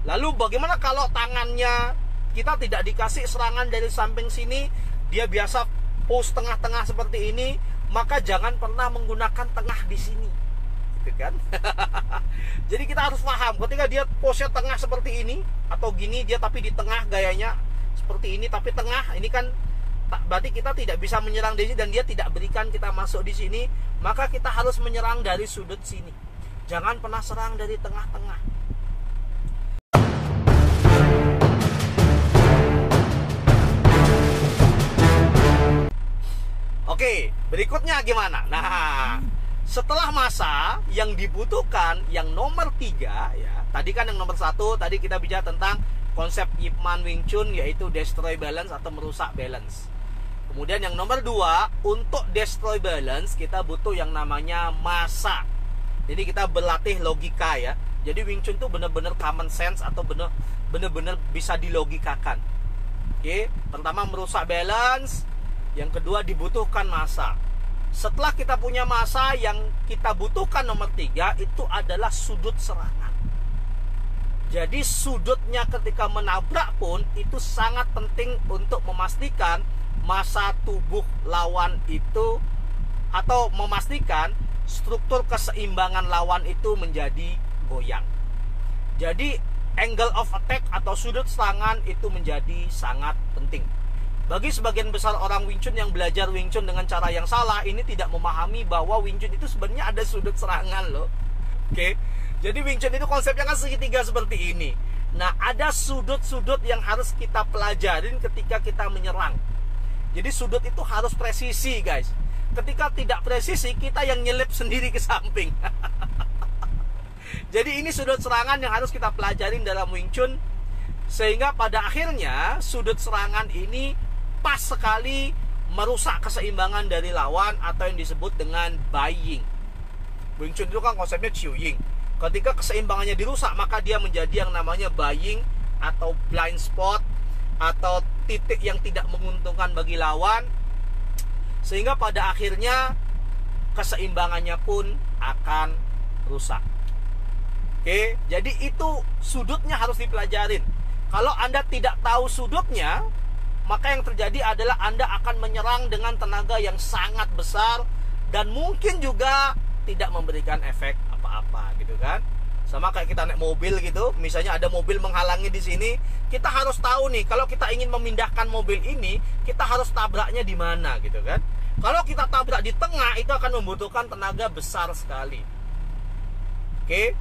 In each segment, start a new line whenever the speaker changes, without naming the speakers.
Lalu bagaimana kalau tangannya kita tidak dikasih serangan dari samping sini, dia biasa pose tengah-tengah seperti ini, maka jangan pernah menggunakan tengah di sini, gitu kan? Jadi kita harus paham, ketika dia pose tengah seperti ini atau gini, dia tapi di tengah gayanya seperti ini, tapi tengah ini kan berarti kita tidak bisa menyerang di sini dan dia tidak berikan kita masuk di sini, maka kita harus menyerang dari sudut sini. Jangan pernah serang dari tengah-tengah. Oke, berikutnya gimana? Nah, setelah masa yang dibutuhkan yang nomor 3 ya. Tadi kan yang nomor 1 tadi kita bicara tentang konsep Ip Man Wing Chun, yaitu destroy balance atau merusak balance. Kemudian yang nomor 2, untuk destroy balance kita butuh yang namanya masa. Jadi kita berlatih logika ya. Jadi Wing Chun itu benar-benar common sense atau benar-benar bisa dilogikakan. Oke, pertama merusak balance. Yang kedua dibutuhkan masa. Setelah kita punya masa, yang kita butuhkan nomor 3 itu adalah sudut serangan. Jadi sudutnya ketika menabrak pun itu sangat penting untuk memastikan masa tubuh lawan itu, atau memastikan struktur keseimbangan lawan itu menjadi goyang. Jadi angle of attack atau sudut serangan itu menjadi sangat penting. Bagi sebagian besar orang Wing Chun yang belajar Wing Chun dengan cara yang salah, ini tidak memahami bahwa Wing Chun itu sebenarnya ada sudut serangan loh. Oke. Jadi Wing Chun itu konsepnya kan segitiga seperti ini. Nah, ada sudut-sudut yang harus kita pelajarin ketika kita menyerang. Jadi sudut itu harus presisi, guys. Ketika tidak presisi, kita yang nyelip sendiri ke samping. Jadi ini sudut serangan yang harus kita pelajarin dalam Wing Chun, sehingga pada akhirnya sudut serangan ini pas sekali merusak keseimbangan dari lawan atau yang disebut dengan buying. Wing Chun itu kan konsepnya Chiu Ying. Ketika keseimbangannya dirusak, maka dia menjadi yang namanya buying atau blind spot atau titik yang tidak menguntungkan bagi lawan, sehingga pada akhirnya keseimbangannya pun akan rusak. Oke, jadi itu sudutnya harus dipelajarin. Kalau Anda tidak tahu sudutnya, maka yang terjadi adalah Anda akan menyerang dengan tenaga yang sangat besar dan mungkin juga tidak memberikan efek apa-apa, gitu kan? Sama kayak kita naik mobil gitu, misalnya ada mobil menghalangi di sini, kita harus tahu nih, kalau kita ingin memindahkan mobil ini, kita harus tabraknya di mana, gitu kan? Kalau kita tabrak di tengah, itu akan membutuhkan tenaga besar sekali. Oke,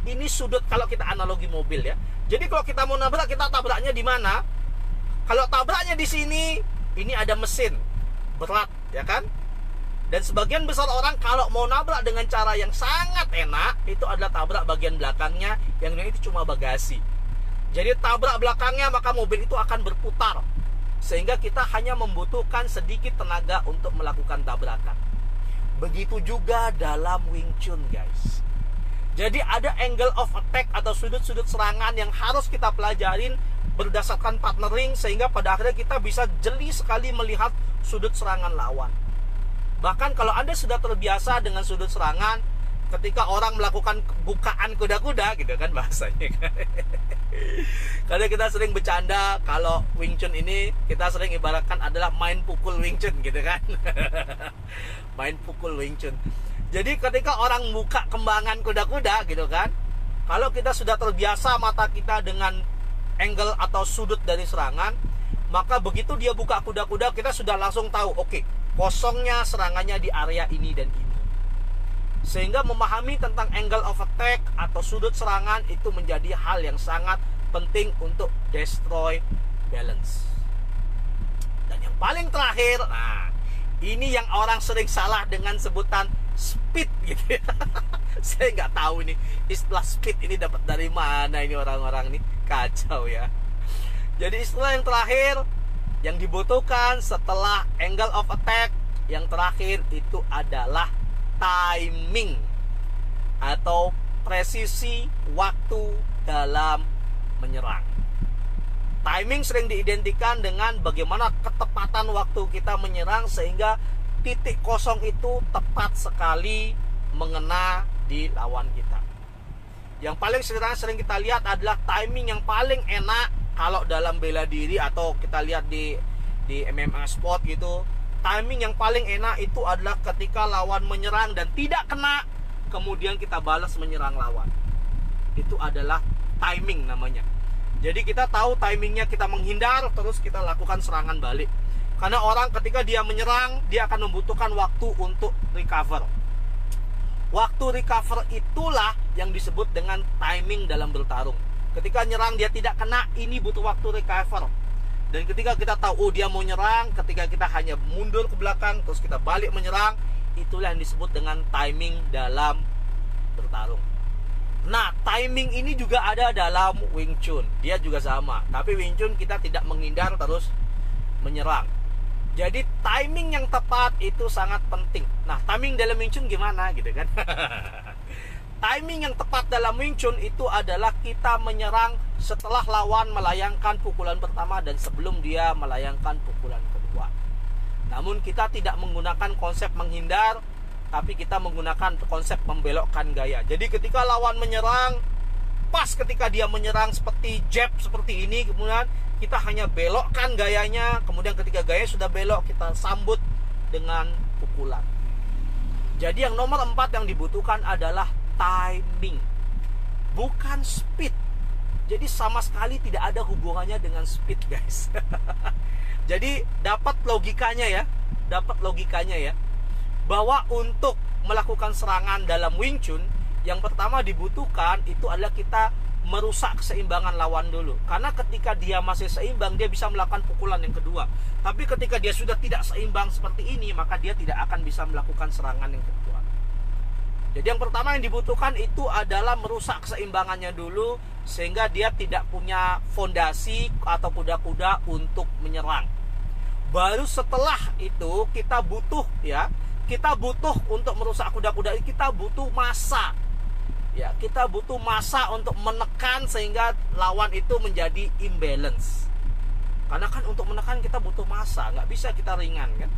ini sudut kalau kita analogi mobil ya. Jadi kalau kita mau nabrak, kita tabraknya di mana? Kalau tabraknya di sini, ini ada mesin berat, ya kan? Dan sebagian besar orang kalau mau nabrak dengan cara yang sangat enak, itu adalah tabrak bagian belakangnya, yang itu cuma bagasi. Jadi tabrak belakangnya, maka mobil itu akan berputar, sehingga kita hanya membutuhkan sedikit tenaga untuk melakukan tabrakan. Begitu juga dalam Wing Chun, guys. Jadi ada angle of attack atau sudut-sudut serangan yang harus kita pelajarin berdasarkan partnering, sehingga pada akhirnya kita bisa jeli sekali melihat sudut serangan lawan. Bahkan kalau Anda sudah terbiasa dengan sudut serangan, ketika orang melakukan bukaan kuda-kuda gitu kan bahasanya kan. Karena kita sering bercanda kalau Wing Chun ini kita sering ibaratkan adalah main pukul Wing Chun gitu kan. Main pukul Wing Chun. Jadi ketika orang buka kembangan kuda-kuda gitu kan, kalau kita sudah terbiasa mata kita dengan angle atau sudut dari serangan, maka begitu dia buka kuda-kuda, kita sudah langsung tahu, oke, kosongnya serangannya di area ini dan ini. Sehingga memahami tentang angle of attack atau sudut serangan itu menjadi hal yang sangat penting untuk destroy balance. Dan yang paling terakhir, nah, ini yang orang sering salah dengan sebutan speed gitu ya. Saya nggak tahu ini istilah speed ini dapat dari mana ini orang-orang nih, kacau ya. Jadi istilah yang terakhir yang dibutuhkan setelah angle of attack, yang terakhir itu adalah timing atau presisi waktu dalam menyerang. Timing sering diidentikan dengan bagaimana ketepatan waktu kita menyerang sehingga titik kosong itu tepat sekali mengena di lawan kita. Yang paling sering kita lihat adalah timing yang paling enak kalau dalam bela diri atau kita lihat di MMA sport gitu. Timing yang paling enak itu adalah ketika lawan menyerang dan tidak kena, kemudian kita balas menyerang lawan. Itu adalah timing namanya. Jadi kita tahu timingnya, kita menghindar terus kita lakukan serangan balik. Karena orang ketika dia menyerang, dia akan membutuhkan waktu untuk recover. Waktu recover itulah yang disebut dengan timing dalam bertarung. Ketika nyerang dia tidak kena, ini butuh waktu recover. Dan ketika kita tahu, oh dia mau nyerang, ketika kita hanya mundur ke belakang, terus kita balik menyerang, itulah yang disebut dengan timing dalam bertarung. Nah, timing ini juga ada dalam Wing Chun. Dia juga sama. Tapi Wing Chun kita tidak menghindar terus menyerang. Jadi timing yang tepat itu sangat penting. Nah, timing dalam Wing Chun gimana gitu kan? Timing yang tepat dalam Wing Chun itu adalah kita menyerang setelah lawan melayangkan pukulan pertama dan sebelum dia melayangkan pukulan kedua. Namun kita tidak menggunakan konsep menghindar, tapi kita menggunakan konsep membelokkan gaya. Jadi ketika lawan menyerang, pas ketika dia menyerang seperti jab seperti ini, kemudian kita hanya belokkan gayanya, kemudian ketika gaya sudah belok, kita sambut dengan pukulan. Jadi yang nomor 4 yang dibutuhkan adalah timing, bukan speed. Jadi sama sekali tidak ada hubungannya dengan speed, guys. Jadi dapat logikanya ya, bahwa untuk melakukan serangan dalam Wing Chun, yang pertama dibutuhkan itu adalah kita merusak keseimbangan lawan dulu. Karena ketika dia masih seimbang, dia bisa melakukan pukulan yang kedua. Tapi ketika dia sudah tidak seimbang seperti ini, maka dia tidak akan bisa melakukan serangan yang kedua. Jadi yang pertama yang dibutuhkan itu adalah merusak keseimbangannya dulu, sehingga dia tidak punya fondasi atau kuda-kuda untuk menyerang. Baru setelah itu kita butuh untuk merusak kuda-kuda, kita butuh massa. Ya, kita butuh massa untuk menekan sehingga lawan itu menjadi imbalance. Karena kan untuk menekan kita butuh massa, nggak bisa kita ringan kan.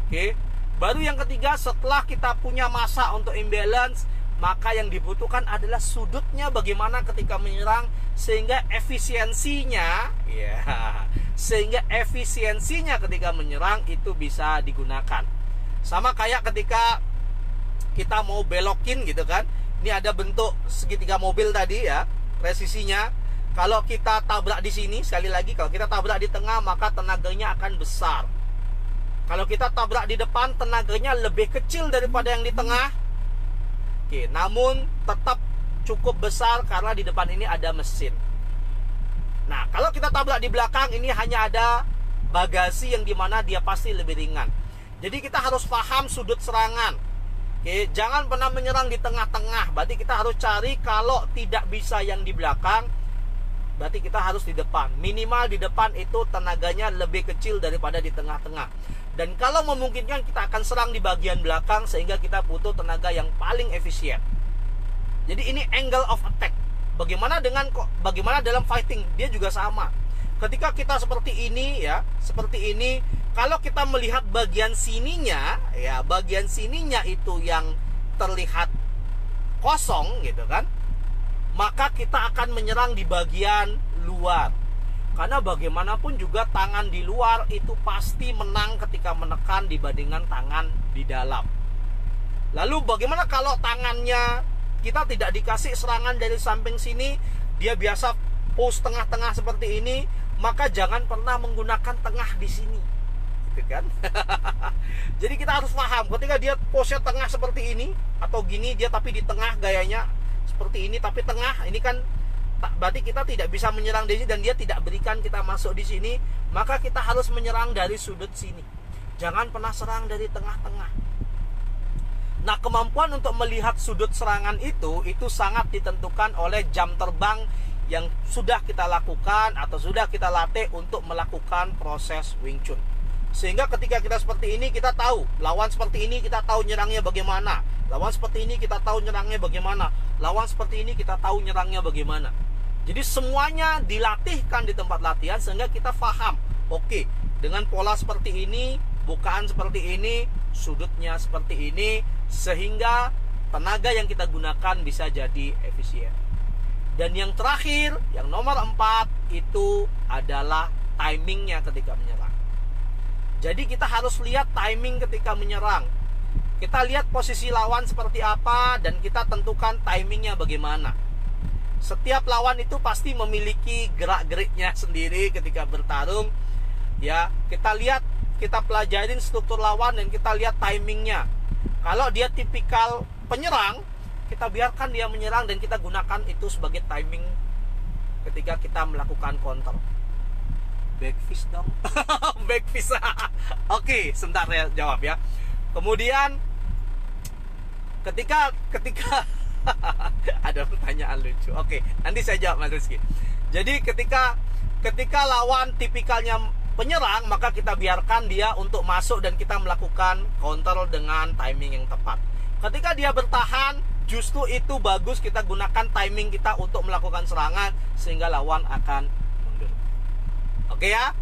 Oke. Baru yang ketiga, setelah kita punya massa untuk imbalance, maka yang dibutuhkan adalah sudutnya bagaimana ketika menyerang sehingga efisiensinya ketika menyerang itu bisa digunakan. Sama kayak ketika kita mau belokin gitu kan. Ini ada bentuk segitiga mobil tadi ya, presisinya. Kalau kita tabrak di sini, sekali lagi, kalau kita tabrak di tengah, maka tenaganya akan besar. Kalau kita tabrak di depan, tenaganya lebih kecil daripada yang di tengah. Oke, namun tetap cukup besar karena di depan ini ada mesin. Nah, kalau kita tabrak di belakang, ini hanya ada bagasi yang dimana dia pasti lebih ringan. Jadi kita harus paham sudut serangan. Oke, jangan pernah menyerang di tengah-tengah. Berarti kita harus cari, kalau tidak bisa yang di belakang, berarti kita harus di depan. Minimal di depan itu tenaganya lebih kecil daripada di tengah-tengah. Dan kalau memungkinkan kita akan serang di bagian belakang, sehingga kita butuh tenaga yang paling efisien. Jadi ini angle of attack. Bagaimana dalam fighting? Dia juga sama. Ketika kita seperti ini ya, seperti ini, kalau kita melihat bagian sininya, ya bagian sininya itu yang terlihat kosong gitu kan, maka kita akan menyerang di bagian luar. Karena bagaimanapun juga tangan di luar itu pasti menang ketika menekan dibandingkan tangan di dalam. Lalu bagaimana kalau tangannya kita tidak dikasih serangan dari samping sini, dia biasa pose tengah-tengah seperti ini, maka jangan pernah menggunakan tengah di sini. Kan? Jadi kita harus paham, ketika dia pose tengah seperti ini atau gini, dia tapi di tengah gayanya seperti ini tapi tengah, ini kan berarti kita tidak bisa menyerang di sini dan dia tidak berikan kita masuk di sini, maka kita harus menyerang dari sudut sini. Jangan pernah serang dari tengah-tengah. Nah, kemampuan untuk melihat sudut serangan itu sangat ditentukan oleh jam terbang yang sudah kita lakukan atau sudah kita latih untuk melakukan proses Wing Chun. Sehingga ketika kita seperti ini, kita tahu lawan seperti ini, kita tahu nyerangnya bagaimana. Lawan seperti ini, kita tahu nyerangnya bagaimana. Lawan seperti ini, kita tahu nyerangnya bagaimana. Jadi semuanya dilatihkan di tempat latihan sehingga kita paham. Oke, dengan pola seperti ini, bukaan seperti ini, sudutnya seperti ini, sehingga tenaga yang kita gunakan bisa jadi efisien. Dan yang terakhir, yang nomor 4, itu adalah timingnya ketika menyerang. Jadi kita harus lihat timing ketika menyerang. Kita lihat posisi lawan seperti apa dan kita tentukan timingnya bagaimana. Setiap lawan itu pasti memiliki gerak-geriknya sendiri ketika bertarung. Ya, kita lihat, kita pelajarin struktur lawan dan kita lihat timingnya. Kalau dia tipikal penyerang, kita biarkan dia menyerang dan kita gunakan itu sebagai timing ketika kita melakukan counter. Backfish dong. Backfish. Oke, sebentar saya jawab ya. Kemudian ketika ada pertanyaan lucu. Oke, nanti saya jawab Mas Rizky. Jadi ketika lawan tipikalnya penyerang, maka kita biarkan dia untuk masuk dan kita melakukan counter dengan timing yang tepat. Ketika dia bertahan, justru itu bagus kita gunakan timing kita untuk melakukan serangan sehingga lawan akan mundur. Oke ya?